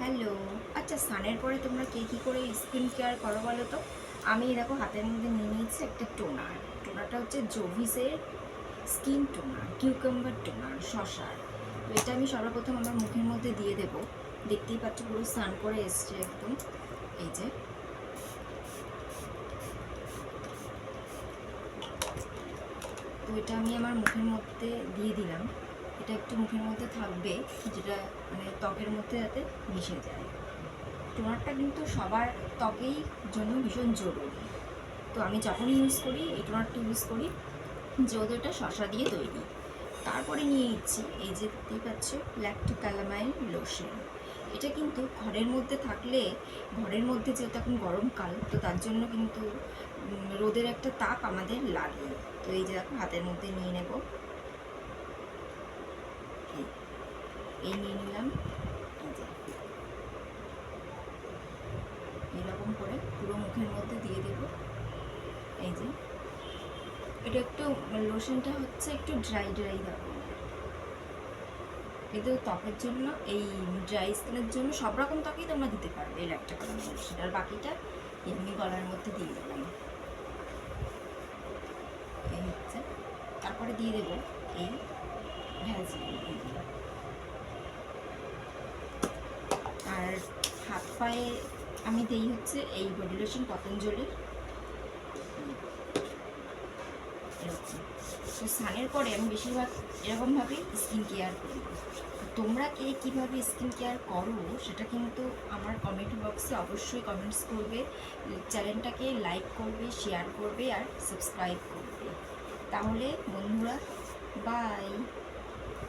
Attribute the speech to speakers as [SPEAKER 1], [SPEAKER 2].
[SPEAKER 1] Hello. আচ্ছা, স্নানের পরে তোমরা কে কী করে স্কিন কেয়ার করো বলো তো? আমি দেখো হাতের মধ্যে নিয়ে নিয়েছি একটা টোনার। টোনারটা হচ্ছে জোভিসের স্কিন টোনার, কিউকাম্বার টোনার, শশার। তো এটা আমি সর্বপ্রথম আমার মুখের মধ্যে দিয়ে দেবো। দেখতেই পাচ্ছ পুরো স্নান করে এসছে একদম। এই যে তো এটা আমি আমার মুখের মধ্যে দিয়ে দিলাম। এটা একটু মুখের মধ্যে থাকবে, যেটা মানে ত্বকের মধ্যে যাতে মিশে যায়। টোনারটা কিন্তু সবার ত্বকেই জন্য ভীষণ জরুরি। তো আমি যখনই ইউজ করি এই টোনারটা ইউজ করি, যেহেতু এটা শসা দিয়ে তৈরি। তারপরে নিয়ে নিচ্ছি এই যে দেখতেই পাচ্ছ ল্যাকটোক্যালামাইন লোশন। এটা কিন্তু ঘরের মধ্যে থাকলে, ঘরের মধ্যে যেহেতু এখন গরমকাল, তো তার জন্য কিন্তু রোদের একটা তাপ আমাদের লাগে। তো এই যে দেখো হাতের মধ্যে নিয়ে নেব, এই নিয়ে নিলাম। এই যে এরকম করে পুরো মুখের মধ্যে দিয়ে দেব। এই যে এটা একটু লোশনটা হচ্ছে একটু ড্রাই ড্রাই ধরনের, কিন্তু ত্বকের জন্য, এই ড্রাই স্কিনের জন্য সব রকম ত্বকেই তোমরা দিতে পারবে এই একটা করে লোশন। আর বাকিটা এমনি গলার মধ্যে দিয়ে দিলাম। এই হচ্ছে, তারপরে দিয়ে দেবো এই ভ্যাসলিন। আর হাত পায়ে আমি দিই হচ্ছে এই বডি লোশন পতঞ্জলির, এরকম। তো স্নানের পরে আমি বেশিরভাগ এরকমভাবেই স্কিন কেয়ার করি। তোমরা কে কীভাবে স্কিন কেয়ার করো সেটা কিন্তু আমার কমেন্ট বক্সে অবশ্যই কমেন্টস করবে। চ্যানেলটাকে লাইক করবে, শেয়ার করবে আর সাবস্ক্রাইব করবে। তাহলে বন্ধুরা, বাই।